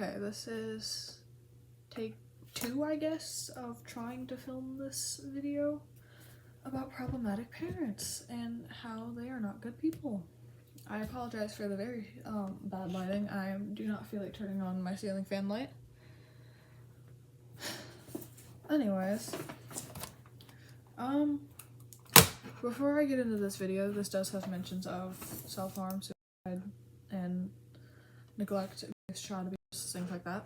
Okay, this is take 2, I guess, of trying to film this video about problematic parents and how they are not good people. I apologize for the very bad lighting. I do not feel like turning on my ceiling fan light. Anyways, before I get into this video, this does have mentions of self-harm, suicide, and neglect, abuse, child abuse, things like that.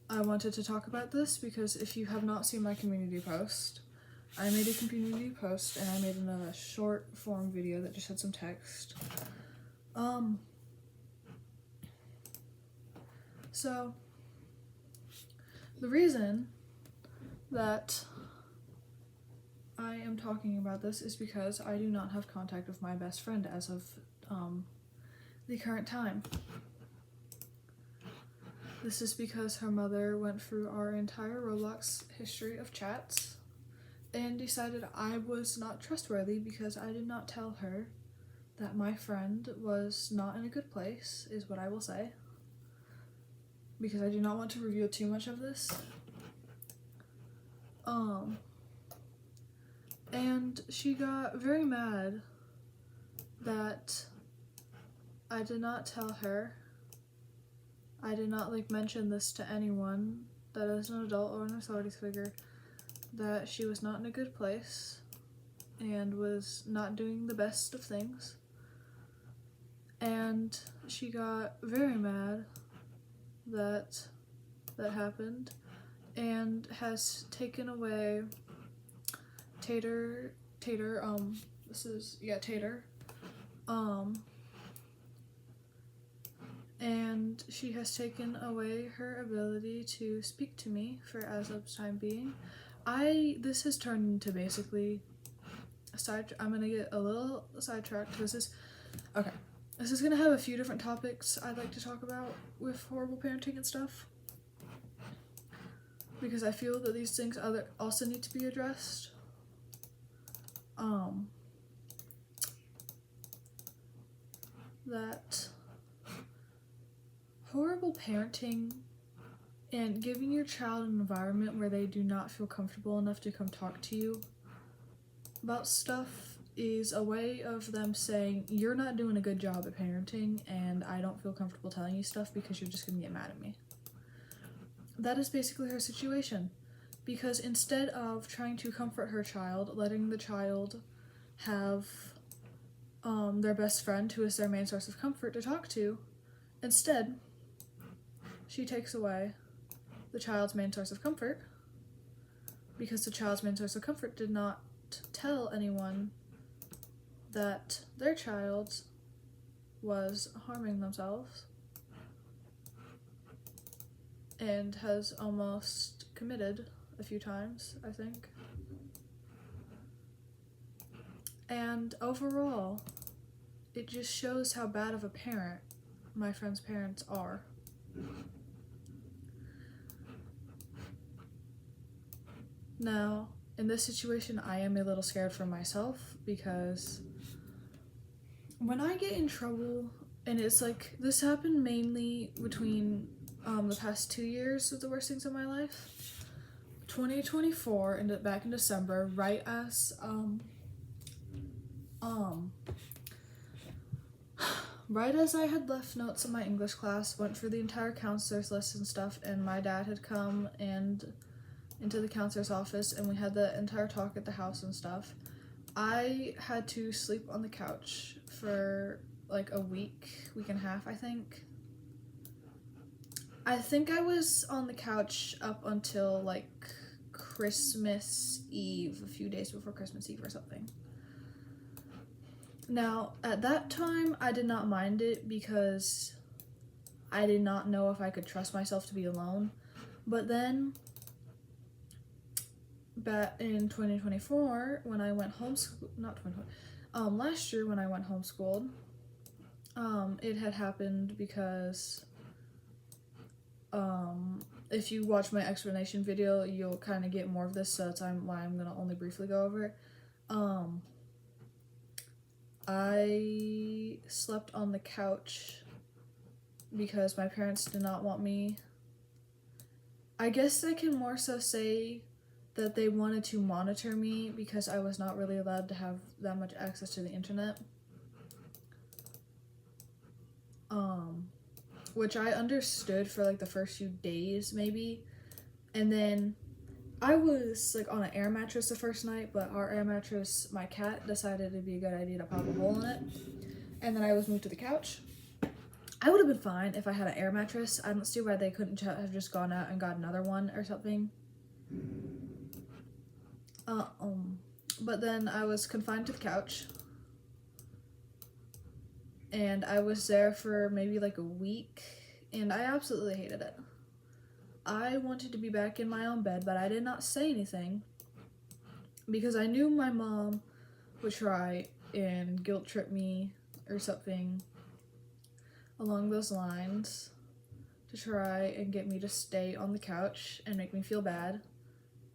I wanted to talk about this because if you have not seen my community post, I made a community post and I made a short form video that just had some text. So the reason that I am talking about this is because I do not have contact with my best friend as of the current time. This is because her mother went through our entire Roblox history of chats and decided I was not trustworthy because I did not tell her that my friend was not in a good place, is what I will say. Because I do not want to reveal too much of this. And she got very mad that I did not tell her. I did not mention this to anyone that is an adult or an authority figure, that she was not in a good place and was not doing the best of things. And she got very mad that happened and has taken away TATER, and she has taken away her ability to speak to me for as of time being. This has turned into basically I'm gonna get a little sidetracked. This is gonna have a few different topics I'd like to talk about with horrible parenting and stuff, because I feel that these things also need to be addressed. That horrible parenting and giving your child an environment where they do not feel comfortable enough to come talk to you about stuff is a way of them saying, you're not doing a good job at parenting and I don't feel comfortable telling you stuff because you're just gonna get mad at me. That is basically her situation, because instead of trying to comfort her child, letting the child have their best friend, who is their main source of comfort, to talk to, instead she takes away the child's main source of comfort, because the child's main source of comfort did not tell anyone that their child was harming themselves and has almost committed a few times, I think. And overall, it just shows how bad of a parent my friend's parents are. Now, in this situation, I am a little scared for myself, because when I get in trouble, and it's this happened mainly between the past 2 years of the worst things in my life. 2024, and back in December, right as I had left notes in my English class, went through the entire counselor's list and stuff, and my dad had come into the counselor's office, and we had the entire talk at the house and stuff. I had to sleep on the couch for a week and a half, I think. I think I was on the couch up until Christmas Eve, a few days before Christmas Eve or something. Now, at that time, I did not mind it because I did not know if I could trust myself to be alone. But then, back in 2024, when I went last year when I went homeschooled, it had happened because, if you watch my explanation video, you'll kind of get more of this, so that's why I'm gonna only briefly go over it. I slept on the couch because my parents did not want me. I guess I can more so say that they wanted to monitor me because I was not really allowed to have that much access to the internet. Which I understood for like the first few days maybe. And then I was like on an air mattress the first night, but our air mattress, my cat decided it'd be a good idea to pop a hole in it. And then I was moved to the couch. I would have been fine if I had an air mattress. I don't see why they couldn't have just gone out and got another one or something. But then I was confined to the couch. And I was there for maybe like a week, and I absolutely hated it. I wanted to be back in my own bed, but I did not say anything because I knew my mom would try and guilt trip me or something along those lines to try and get me to stay on the couch and make me feel bad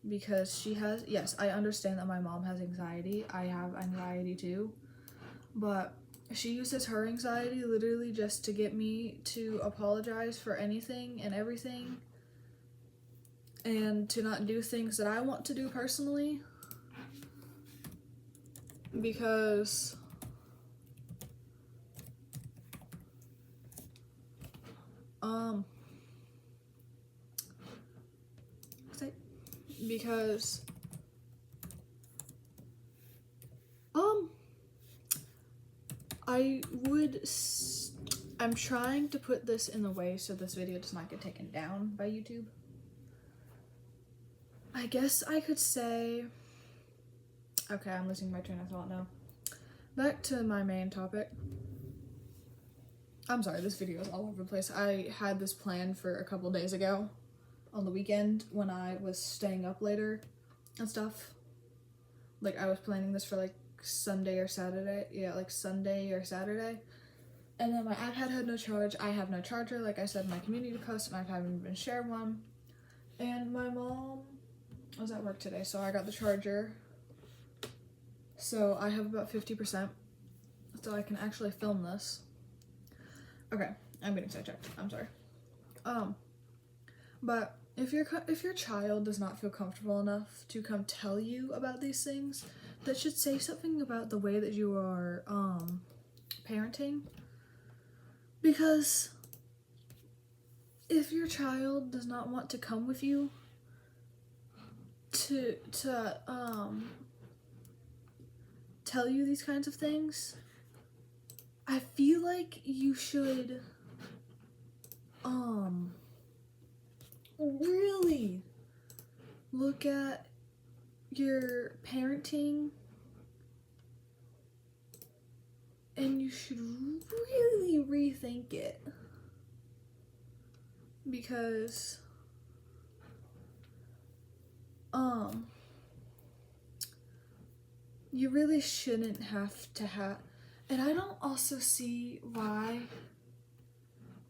because she has, yes, I understand that my mom has anxiety. I have anxiety too, but she uses her anxiety literally just to get me to apologize for anything and everything and to not do things that I want to do personally because I'm trying to put this in a way so this video does not get taken down by YouTube. I guess I could say, okay, I'm losing my train of thought now. Back to my main topic. I'm sorry, this video is all over the place. I had this planned for a couple days ago on the weekend when I was staying up later and stuff. Like, I was planning this for like Sunday or Saturday. Yeah, like Sunday or Saturday. And then my iPad had no charge. I have no charger, like I said in my community post, and I haven't been shared one. And my mom was at work today, so I got the charger. So I have about 50%, so I can actually film this. Okay, I'm getting sidetracked. I'm sorry. But if your child does not feel comfortable enough to come tell you about these things, that should say something about the way that you are parenting. Because if your child does not want to come with you to tell you these kinds of things, I feel like you should really look at your parenting, and you should really rethink it, because you really shouldn't have to and I don't also see why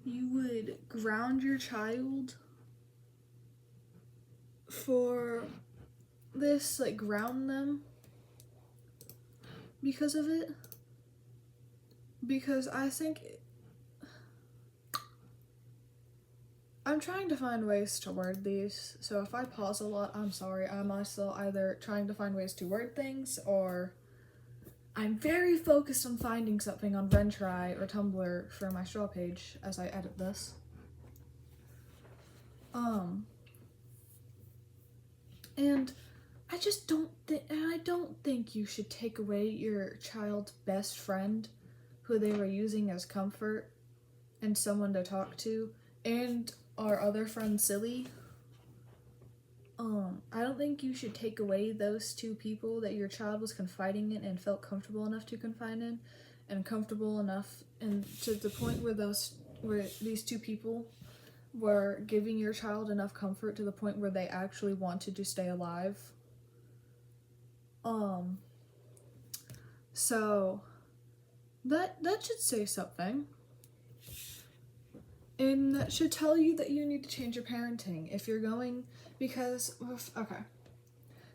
you would ground your child for this, like ground them because of it. Because I think I'm trying to find ways to word these, so if I pause a lot, I'm sorry. I'm also either trying to find ways to word things, or I'm very focused on finding something on Ventry or Tumblr for my straw page as I edit this. And I just don't think you should take away your child's best friend who they were using as comfort and someone to talk to, and our other friend Silly. I don't think you should take away those two people that your child was confiding in and felt comfortable enough to confide in, and comfortable enough, and to the point where these two people were giving your child enough comfort to the point where they actually wanted to stay alive. So that should say something. And that should tell you that you need to change your parenting if you're going, because, okay.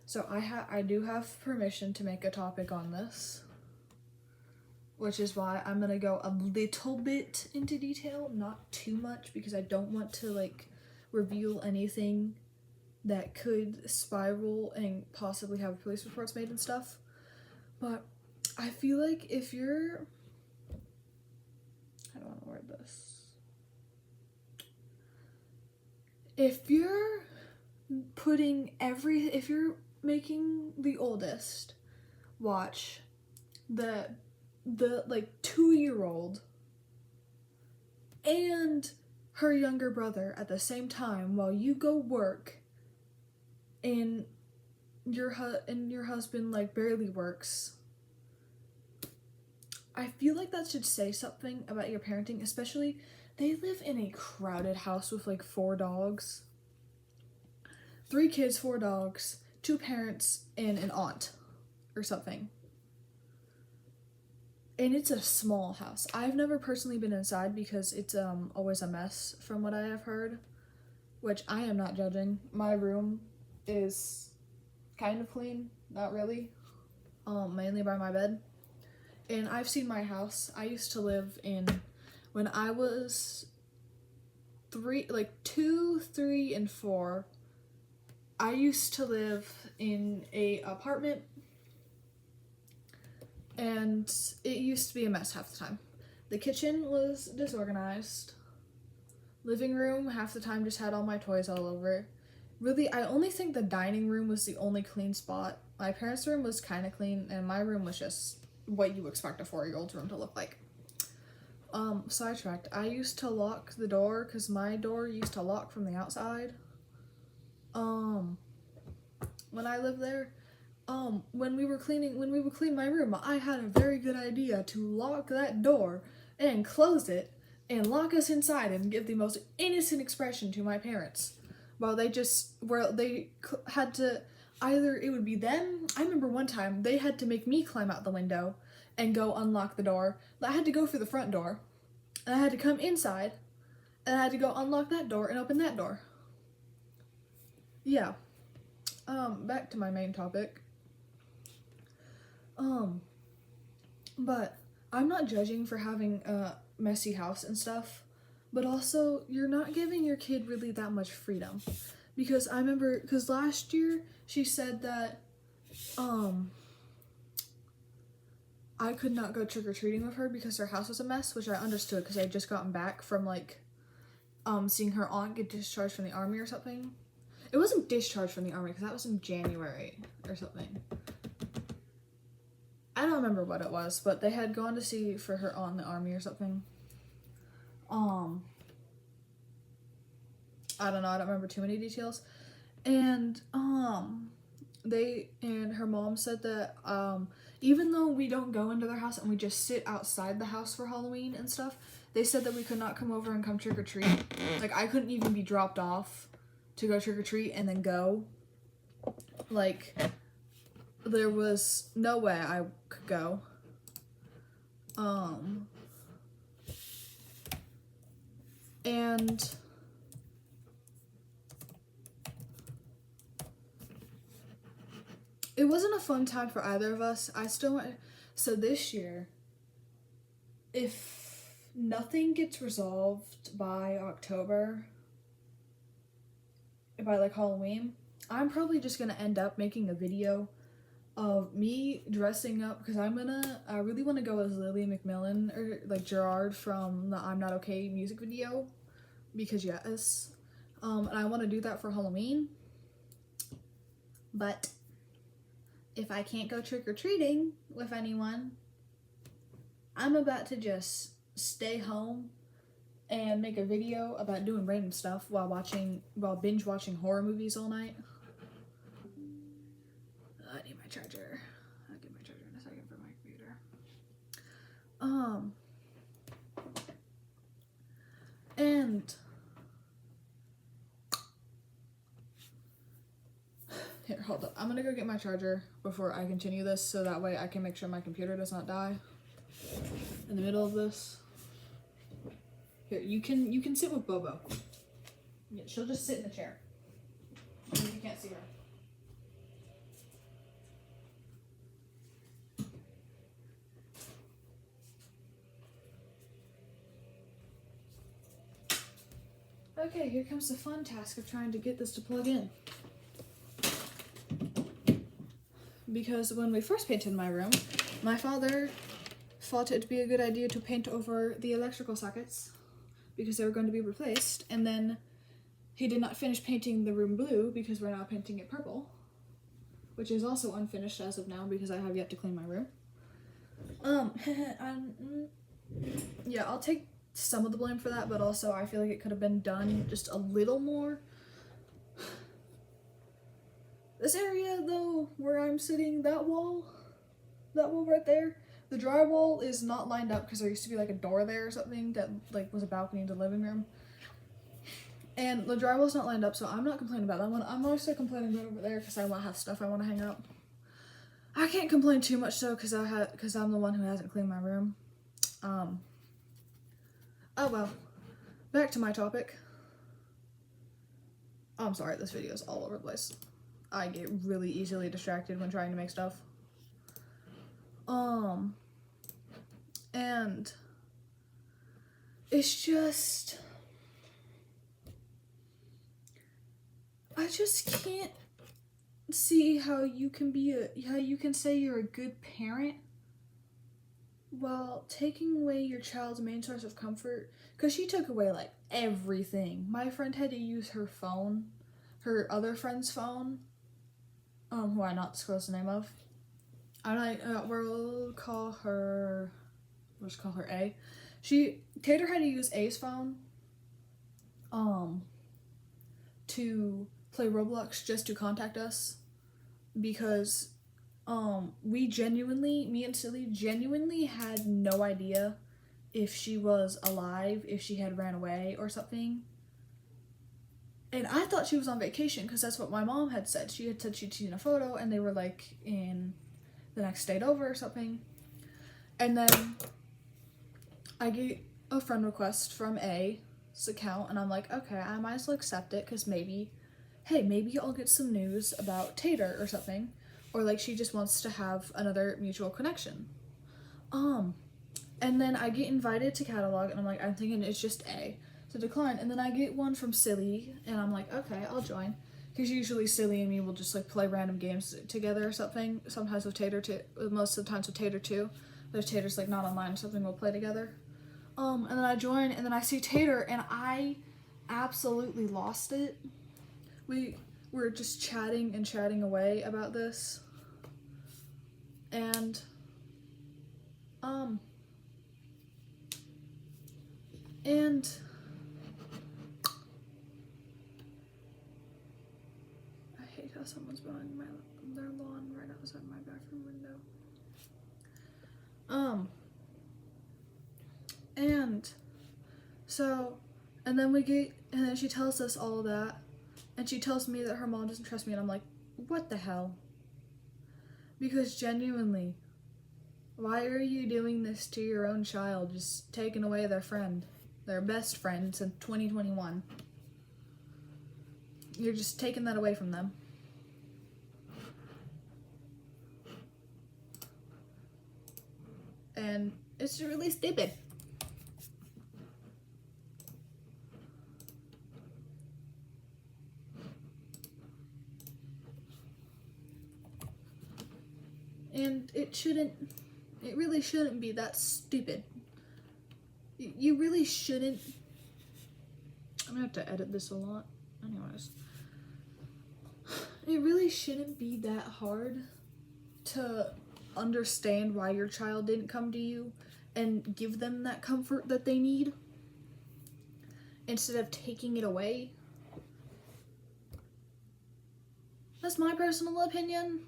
So I do have permission to make a topic on this. which is why I'm gonna go a little bit into detail, not too much, because I don't want to like reveal anything that could spiral and possibly have police reports made and stuff. But I feel like if you're, I don't want to word this. If you're if you're making the oldest watch the like 2-year-old and her younger brother at the same time while you go work and your husband like barely works, I feel like that should say something about your parenting, especially they live in a crowded house with like 4 dogs. 3 kids, 4 dogs, 2 parents, and an aunt or something. And it's a small house. I've never personally been inside because it's always a mess from what I have heard, which I am not judging. My room is kind of clean, not really, mainly by my bed. And I've seen my house. I used to live in, when I was 2, 3, and 4, I used to live in a apartment, and it used to be a mess half the time. The kitchen was disorganized. Living room half the time just had all my toys all over. Really, I only think the dining room was the only clean spot. My parents' room was kind of clean, and my room was just what you expect a 4-year-old's room to look like. Sidetracked. I used to lock the door because my door used to lock from the outside. When I lived there, when we would clean my room, I had a very good idea to lock that door and close it and lock us inside and give the most innocent expression to my parents. While they had to, either it would be them. I remember one time they had to make me climb out the window and go unlock the door. I had to go for the front door, and I had to come inside, and I had to go unlock that door and open that door. Yeah. Back to my main topic. But I'm not judging for having a messy house and stuff, but also you're not giving your kid really that much freedom. Because I remember, last year she said that, I could not go trick-or-treating with her because her house was a mess, which I understood because I had just gotten back from, like, seeing her aunt get discharged from the army or something. It wasn't discharged from the army because that was in January or something. I don't remember what it was, but they had gone to see for her aunt in the army or something. I don't know, I don't remember too many details. And, her mom said that, even though we don't go into their house and we just sit outside the house for Halloween and stuff, they said that we could not come over and come trick-or-treat. Like, I couldn't even be dropped off to go trick-or-treat and then go. Like, there was no way I could go. And it wasn't a fun time for either of us. So this year, if nothing gets resolved by October, by like Halloween, I'm probably just gonna end up making a video of me dressing up because I really want to go as Lily McMillan or like Gerard from the I'm Not Okay music video, because yes, and I want to do that for Halloween. But if I can't go trick-or-treating with anyone, I'm about to just stay home and make a video about doing random stuff while binge watching horror movies all night. I need my charger. I'll get my charger in a second for my computer. And here, hold up. I'm gonna go get my charger before I continue this, so that way I can make sure my computer does not die in the middle of this. Here, you can sit with Bobo. Yeah, she'll just sit in the chair. You can't see her. Okay, here comes the fun task of trying to get this to plug in. Because when we first painted my room, my father thought it'd be a good idea to paint over the electrical sockets because they were going to be replaced, and then he did not finish painting the room blue because we're now painting it purple, which is also unfinished as of now because I have yet to clean my room. Yeah, I'll take some of the blame for that, but also I feel like it could have been done just a little more. This area, though, where I'm sitting, that wall right there, the drywall is not lined up because there used to be like a door there or something that like was a balcony in the living room. And the drywall's not lined up, so I'm not complaining about that one. I'm mostly complaining about over there because I want to have stuff I want to hang up. I can't complain too much though because I'm the one who hasn't cleaned my room. Oh well. Back to my topic. Oh, I'm sorry, this video is all over the place. I get really easily distracted when trying to make stuff. And it's just, I just can't see how you can say you're a good parent while taking away your child's main source of comfort, because she took away like everything. My friend had to use her phone, her other friend's phone, who I not disclose the name of. We'll just call her A. Tater had to use A's phone, to play Roblox just to contact us, because, me and Silly genuinely had no idea if she was alive, if she had ran away or something. And I thought she was on vacation because that's what my mom had said. She had said she'd seen a photo and they were like in the next state over or something. And then I get a friend request from A's account and I'm like, okay, I might as well accept it because maybe I'll get some news about Tater or something. Or like she just wants to have another mutual connection. And then I get invited to catalog and I'm like, I'm thinking it's just A. To decline, and then I get one from Silly and I'm like, okay, I'll join, because usually Silly and me will just like play random games together or something, sometimes with Tater too, most of the times with Tater too, but if Tater's like not online or something, we'll play together. And then I join and then I see Tater and I absolutely lost it. We were just chatting away about this, and someone's mowing their lawn right outside my bathroom window. And then she tells us all of that, and she tells me that her mom doesn't trust me, and I'm like, what the hell? Because genuinely, why are you doing this to your own child, just taking away their friend, their best friend since 2021? You're just taking that away from them. And it's really stupid. And it really shouldn't be that stupid. You really shouldn't. I'm gonna have to edit this a lot. Anyways. It really shouldn't be that hard to understand why your child didn't come to you and give them that comfort that they need instead of taking it away. That's my personal opinion.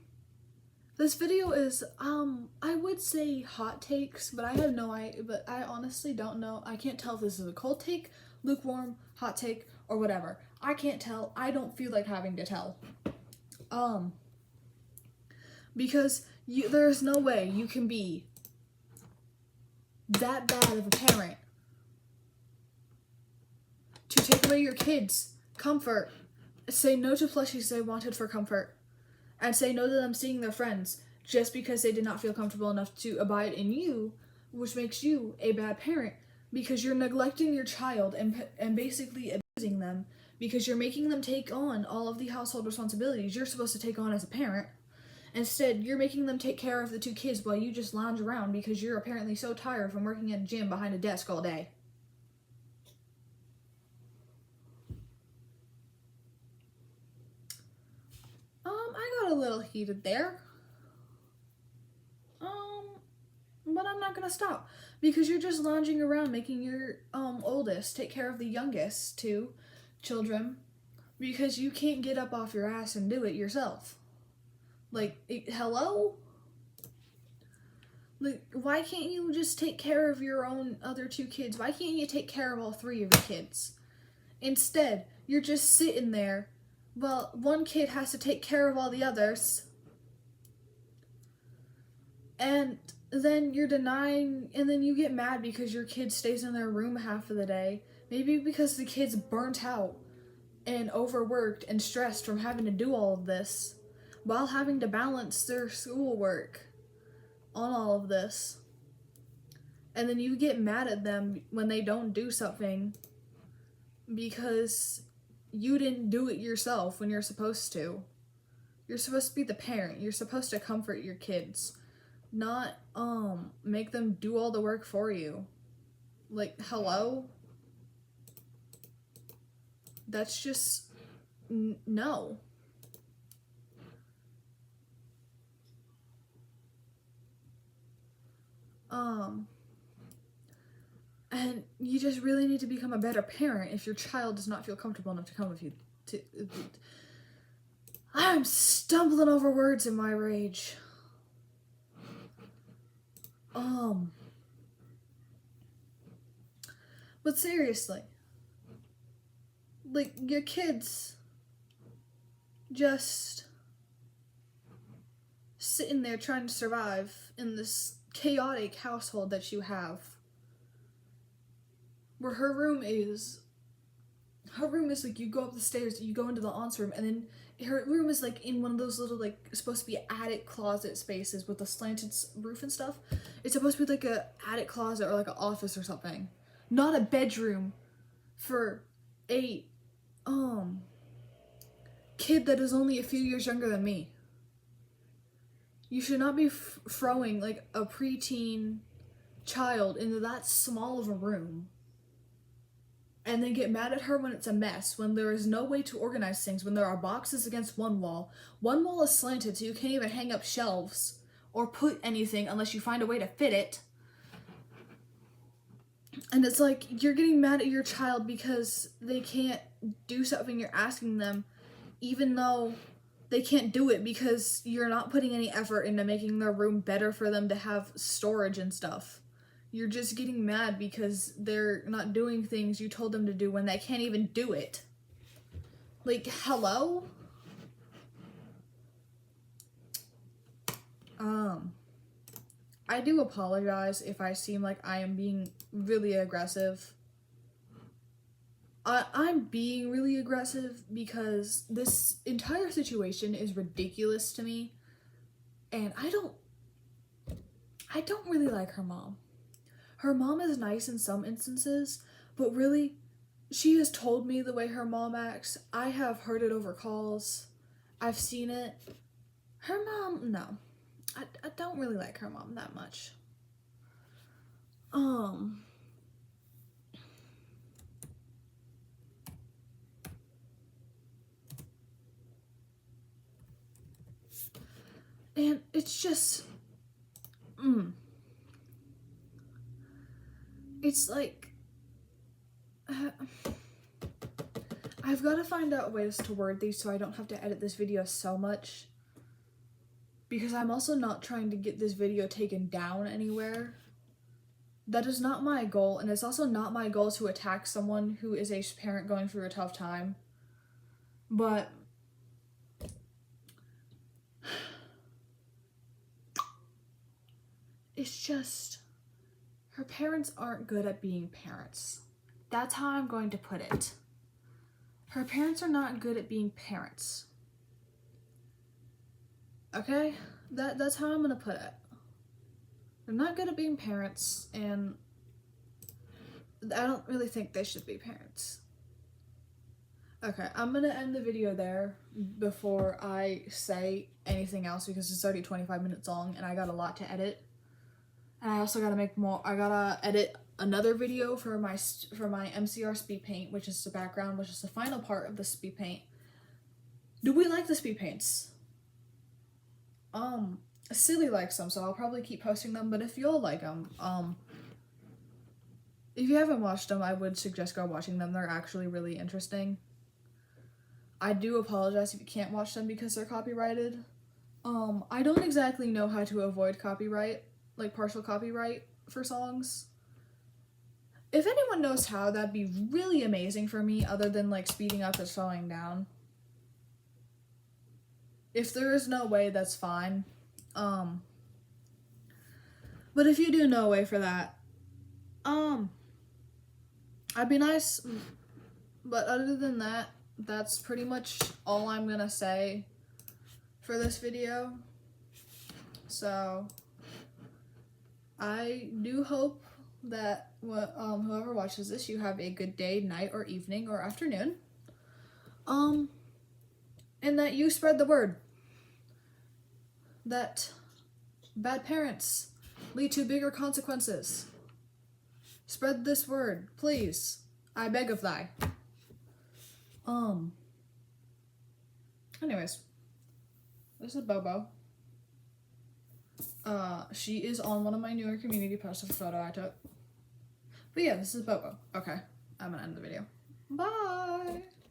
This video is I would say hot takes, but I honestly don't know. I can't tell if this is a cold take, lukewarm, hot take, or whatever. I can't tell. I don't feel like having to tell. Because there's no way you can be that bad of a parent to take away your kids' comfort, say no to plushies they wanted for comfort, and say no to them seeing their friends just because they did not feel comfortable enough to abide in you, which makes you a bad parent because you're neglecting your child and basically using them because you're making them take on all of the household responsibilities you're supposed to take on as a parent. Instead, you're making them take care of the 2 kids while you just lounge around because you're apparently so tired from working at a gym behind a desk all day. I got a little heated there. But I'm not gonna stop because you're just lounging around making your oldest take care of the youngest 2 children because you can't get up off your ass and do it yourself. Like, hello? Like, why can't you just take care of your own other 2 kids? Why can't you take care of all 3 of your kids? Instead, you're just sitting there while one kid has to take care of all the others. And then you're denying, and then you get mad because your kid stays in their room half of the day. Maybe because the kid's burnt out and overworked and stressed from having to do all of this while having to balance their schoolwork on all of this. And then you get mad at them when they don't do something because you didn't do it yourself when you're supposed to. You're supposed to be the parent. You're supposed to comfort your kids, not make them do all the work for you. Like, hello? That's just no. And you just really need to become a better parent if your child does not feel comfortable enough to come with you. I'm stumbling over words in my rage. But seriously, like, your kids just sitting there trying to survive in this chaotic household that you have, where her room is like, you go up the stairs, you go into the aunts room, and then her room is like in one of those little, like, supposed to be attic closet spaces with a slanted roof and stuff. It's supposed to be like a attic closet or like an office or something, not a bedroom for a kid that is only a few years younger than me. You should not be throwing like a preteen child into that small of a room and then get mad at her when it's a mess, when there is no way to organize things, when there are boxes against one wall is slanted so you can't even hang up shelves or put anything unless you find a way to fit it. And it's like, you're getting mad at your child because they can't do something you're asking them, even though they can't do it because you're not putting any effort into making their room better for them to have storage and stuff. You're just getting mad because they're not doing things you told them to do when they can't even do it. Like, hello? I do apologize if I seem like I am being really aggressive. I'm being really aggressive because this entire situation is ridiculous to me, and I don't really like her mom. Her mom is nice in some instances, but really, she has told me the way her mom acts. I have heard it over calls. I've seen it. Her mom, no. I don't really like her mom that much. And it's just, it's like, I've got to find out ways to word these so I don't have to edit this video so much, because I'm also not trying to get this video taken down anywhere. That is not my goal, and it's also not my goal to attack someone who is a parent going through a tough time. But it's just, her parents aren't good at being parents. That's how I'm going to put it. Her parents are not good at being parents. Okay? That's how I'm gonna put it. They're not good at being parents, and I don't really think they should be parents. Okay, I'm gonna end the video there before I say anything else because it's already 25 minutes long and I got a lot to edit. And I also gotta make more. I gotta edit another video for my MCR speed paint, which is the background, which is the final part of the speed paint. Do we like the speed paints? Silly likes them, so I'll probably keep posting them. But if y'all like them, if you haven't watched them, I would suggest go watching them. They're actually really interesting. I do apologize if you can't watch them because they're copyrighted. I don't exactly know how to avoid copyright, like partial copyright for songs. If anyone knows how, that'd be really amazing for me, other than like speeding up or slowing down. If there is no way, that's fine. But if you do know a way for that, I'd be nice. But other than that, that's pretty much all I'm gonna say for this video. So I do hope that whoever watches this, you have a good day, night, or evening, or afternoon. And that you spread the word that bad parents lead to bigger consequences. Spread this word, please. I beg of thy. Anyways, this is Bobo. She is on one of my newer community posts of a photo I took. But yeah, this is Bobo. Okay, I'm gonna end the video. Bye!